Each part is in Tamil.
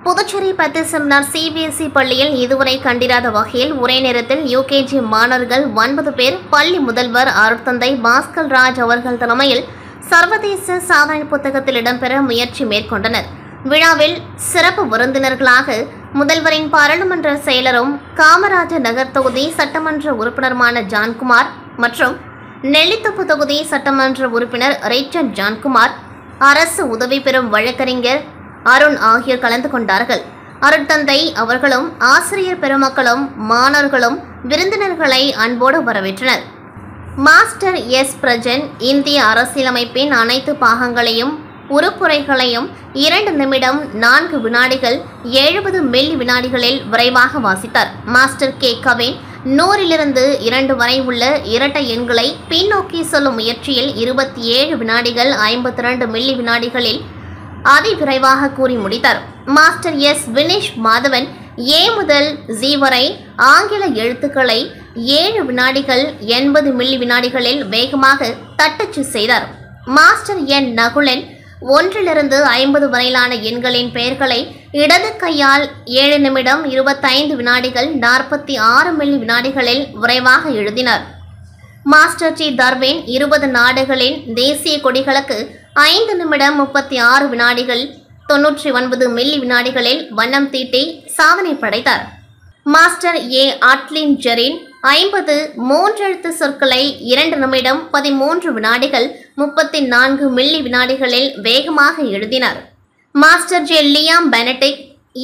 புதுச்சேரி பத்திசம்னார் சிபிஎஸ்இ பள்ளியில் இதுவரை கண்டிராத வகையில் ஒரே நேரத்தில் யுகேஜி மாணவர்கள் 9 பேர் பள்ளி முதல்வர் அருட்தந்தை பாஸ்கர் ராஜ் அவர்கள் தலைமையில் சர்வதேச சாதனை புத்தகத்தில் இடம்பெற முயற்சி மேற்கொண்டனர். விழாவில் சிறப்பு விருந்தினர்களாக முதல்வரின் பாராளுமன்ற செயலரும் காமராஜர் நகர் தொகுதி சட்டமன்ற உறுப்பினருமான ஜான்குமார் மற்றும் நெல்லித்தோப்பு தொகுதி சட்டமன்ற உறுப்பினர் ரிச்சர்ட் ஜான்குமார், அரசு உதவி பெறும் வழக்கறிஞர் அருண் ஆகியோர் கலந்து கொண்டார்கள். அருட்தந்தை அவர்களும் ஆசிரியர் பெருமக்களும் மாணவர்களும் விருந்தினர்களை அன்போடு வரவேற்றனர். மாஸ்டர் எஸ் பிரஜன் இந்திய அரசியலமைப்பின் அனைத்து பாகங்களையும் உறுப்புரைகளையும் 2 நிமிடம் 4 வினாடிகள் 70 மில்லி வினாடிகளில் விரைவாக வாசித்தார். மாஸ்டர் கே கவின் 100 2 வரை உள்ள இரட்டை எண்களை பின்னோக்கி சொல்லும் முயற்சியில் 27 வினாடிகள் 52 மில்லி வினாடிகளில் அதிவிரைவாக கூறி முடித்தார். மாஸ்டர் எஸ் வினேஷ் மாதவன் ஏ முதல் ஜி வரை ஆங்கில எழுத்துக்களை 7 வினாடிகள் 80 மில்லி வினாடிகளில் வேகமாக தட்டச்சு செய்தார். மாஸ்டர் என் நகுலன் 1 50 வரையிலான எண்களின் பெயர்களை இடது கையால் 7 நிமிடம் 25 வினாடிகள் 46 மில்லி வினாடிகளில் விரைவாக எழுதினார். மாஸ்டர் டி தர்வேன் 20 நாடுகளின் தேசிய கொடிகளுக்கு 5 நிமிடம் 36 வினாடிகள் 99 மில்லி வினாடிகளில் வண்ணம் தீட்டி சாதனை படைத்தார். மாஸ்டர் ஏ அட்லின் ஜெரின் 50 3 சொற்களை 2 நிமிடம் 13 வினாடிகள் 34 மில்லி வினாடிகளில் வேகமாக எழுதினார். மாஸ்டர் ஜே லியாம் பெனடிக்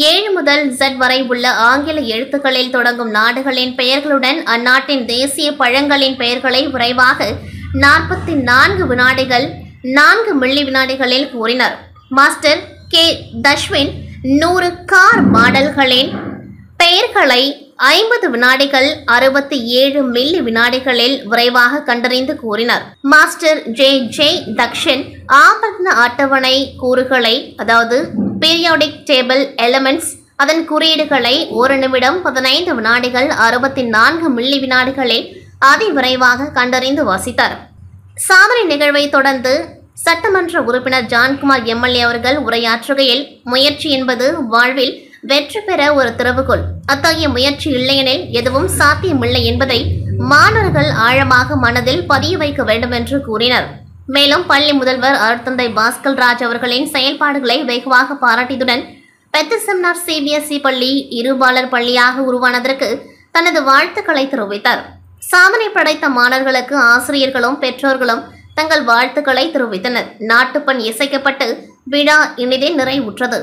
7 முதல் Z வரை உள்ள ஆங்கில எழுத்துக்களில் தொடங்கும் நாடுகளின் பெயர்களுடன் அந்நாட்டின் தேசிய பழங்களின் பெயர்களை விரைவாக 44 வினாடிகள் 4 மில்லி வினாடிகளில் கூறினார். மாஸ்டர் கே தஷ்வின் 100 கார் மாடல்களின் பெயர்களை 50 வினாடிகள் 67 மில்லி வினாடிகளில் விரைவாக கண்டறிந்து கூறினார். மாஸ்டர் ஜே தக்ஷன் ஆபரண அட்டவணை கூறுகளை, அதாவது பீரியாடிக் டேபிள் எலிமெண்ட்ஸ், அதன் குறியீடுகளை 1 நிமிடம் 15 வினாடிகள் 64 மில்லி வினாடிகளில் அதிவிரைவாக கண்டறிந்து வாசித்தார். சாதனை நிகழ்வை தொடர்ந்து சட்டமன்ற உறுப்பினர் ஜான்குமார் எம்எல்ஏ அவர்கள் உரையாற்றுகையில், முயற்சி என்பது வாழ்வில் வெற்றி பெற ஒரு திறவுகோல். அத்தகைய முயற்சி இல்லையெனில் எதுவும் சாத்தியமில்லை என்பதை மாணவர்கள் ஆழமாக மனதில் பதிய வைக்க வேண்டும் என்று கூறினர். மேலும் பள்ளி முதல்வர் அருட்தந்தை பாஸ்கர் ராஜ் அவர்களின் செயல்பாடுகளை வெகுவாக பாராட்டியதுடன் பெத்திசம்னார் சிபிஎஸ்இ பள்ளி இருபாலர் பள்ளியாக உருவானதற்கு தனது வாழ்த்துக்களை தெரிவித்தார். சாதனை படைத்த மாணவர்களுக்கு ஆசிரியர்களும் பெற்றோர்களும் தங்கள் வாழ்த்துக்களை தெரிவித்தனர். நாட்டுப்பண் இசைக்கப்பட்டு விழா இனிதே நிறைவுற்றது.